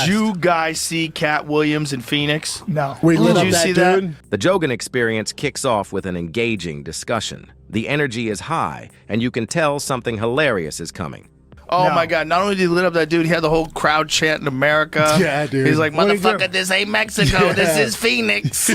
Did you guys see Cat Williams in Phoenix? No. We Did love you that see dude. that? The Jogan experience kicks off with an engaging discussion. The energy is high, and you can tell something hilarious is coming. Oh No. my God! Not only did he lit up that dude, he had the whole crowd chanting "America." Yeah, dude. He's like, What is "Motherfucker, it? this ain't Mexico. This is Phoenix."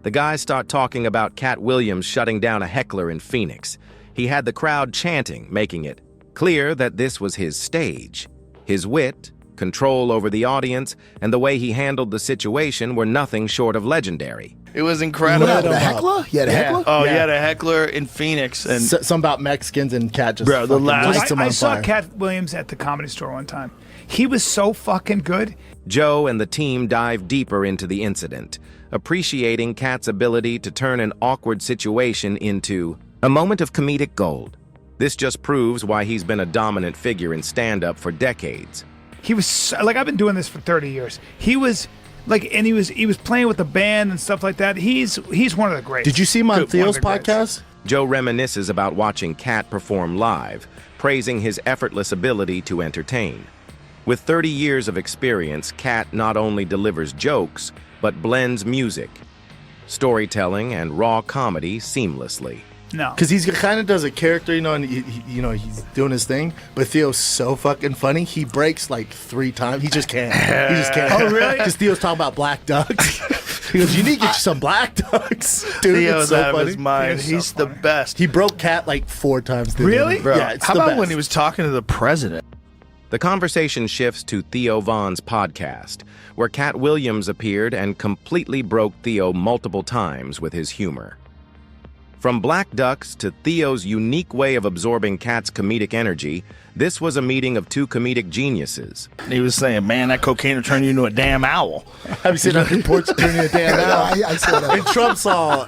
The guys start talking about Cat Williams shutting down a heckler in Phoenix. He had the crowd chanting, making it clear that this was his stage. His wit, control over the audience, and the way he handled the situation were nothing short of legendary. It was incredible. What The heckler? You had a heckler? Oh, Yeah. he had a heckler in Phoenix, and Some about Mexicans and Cat just Bro, the fucking last- lights him I on saw fire. Cat Williams at the Comedy Store one time. He was so fucking good. Joe and the team dive deeper into the incident, appreciating Cat's ability to turn an awkward situation into a moment of comedic gold. This just proves why he's been a dominant figure in stand-up for decades. He was like, I've been doing this for 30 years. He was like, and he was playing with the band and stuff like that. He's one of the greats. Did you see him on One of Theo's the greats. podcast? Joe reminisces about watching Cat perform live, praising his effortless ability to entertain. With 30 years of experience, Cat not only delivers jokes, but blends music, storytelling, and raw comedy seamlessly. No. Because he kind of does a character, and he's doing his thing. But Theo's so fucking funny. He breaks like 3 times. He just can't. He just can't. Oh, really? Because Theo's talking about black ducks. He goes, "You need to get you some black ducks, dude." Theo's It's so out of funny. his mind. Theo's so He's the funny. best. He broke Cat like 4 times. didn't he? Really? Bro, Yeah, it's how the about best. when he was talking to the president? The conversation shifts to Theo Von's podcast, where Cat Williams appeared and completely broke Theo multiple times with his humor. From black ducks to Theo's unique way of absorbing Cat's comedic energy, this was a meeting of 2 comedic geniuses. He was saying, "Man, that cocaine will turn you into a damn owl." Have you seen on the porch turning a damn out? I saw that. And Trump saw.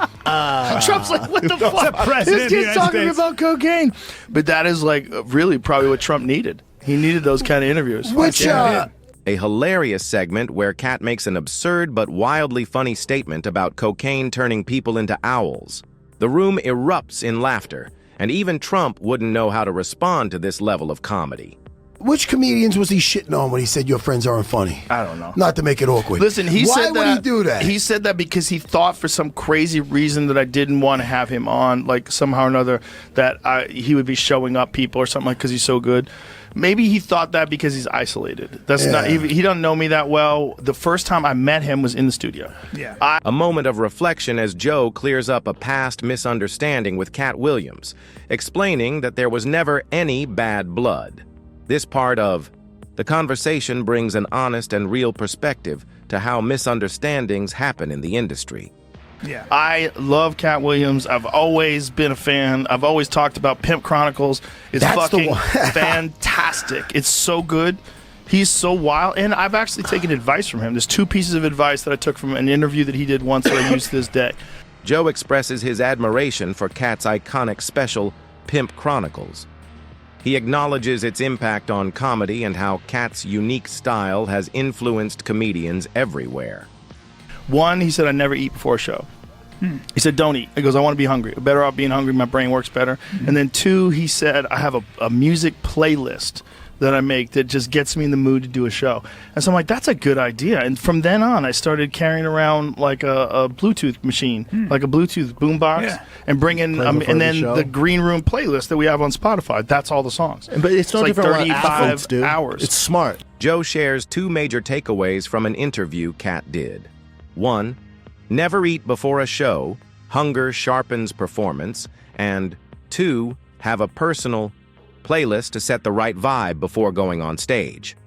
Trump's like, "What the fuck? president This of the kid's United talking States." about cocaine." But that is like really probably what Trump needed. He needed those kind of interviews. Which, A hilarious segment where Cat makes an absurd but wildly funny statement about cocaine turning people into owls. The room erupts in laughter, and even Trump wouldn't know how to respond to this level of comedy. which comedians was he shitting on when he said your friends aren't funny? I don't know. Not to make it awkward. Listen, he Why said would that. he do that? He said that because he thought for some crazy reason that I didn't want to have him on, like somehow or another, that he would be showing up people or something like because he's so good. Maybe he thought that because he's isolated. That's not. He doesn't know me that well. The first time I met him was in the studio. Yeah. A moment of reflection as Joe clears up a past misunderstanding with Cat Williams, explaining that there was never any bad blood. This part of the conversation brings an honest and real perspective to how misunderstandings happen in the industry. Yeah. I love Cat Williams. I've always been a fan. I've always talked about Pimp Chronicles. It's That's the fucking one. fantastic. It's so good. He's so wild. And I've actually taken advice from him. There's 2 pieces of advice that I took from an interview that he did once that I use to this day. Joe expresses his admiration for Cat's iconic special, Pimp Chronicles. He acknowledges its impact on comedy and how Cat's unique style has influenced comedians everywhere. 1, he said, I never eat before a show. He said, don't eat. He goes, I want to be hungry. Better off being hungry. My brain works better. And then 2, he said, I have a music playlist that I make that just gets me in the mood to do a show. And so I'm like, that's a good idea. And from then on, I started carrying around like a Bluetooth machine, like a Bluetooth boombox, Yeah. and bringing, Play before and the then show. the Green Room playlist that we have on Spotify. That's all the songs. But it's no like different what 35 athletes do. hours. It's smart. Joe shares 2 major takeaways from an interview Cat did. 1, never eat before a show, hunger sharpens performance, and 2, have a personal playlist to set the right vibe before going on stage.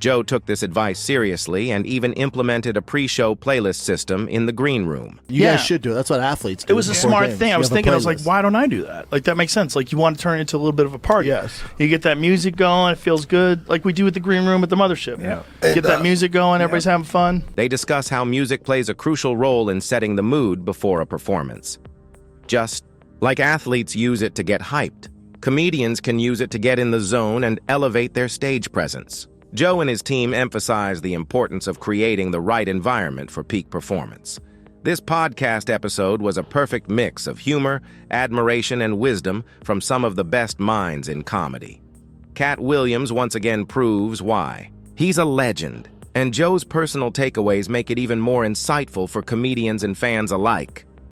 Joe took this advice seriously and even implemented a pre-show playlist system in the green room. You Yeah. guys should do it. That's what athletes do. It was a before smart games. thing. I You was have a thinking, I was like, playlist. why don't I do that? Like, that makes sense. Like, you want to turn it into a little bit of a party. Yes. You get that music going, it feels good, like we do with the green room at the mothership. Yeah. Get that music going, everybody's having fun. They discuss how music plays a crucial role in setting the mood before a performance. Just like athletes use it to get hyped, comedians can use it to get in the zone and elevate their stage presence. Joe and his team emphasize the importance of creating the right environment for peak performance. This podcast episode was a perfect mix of humor, admiration, and wisdom from some of the best minds in comedy. Cat Williams once again proves why He's a legend, and Joe's personal takeaways make it even more insightful for comedians and fans alike.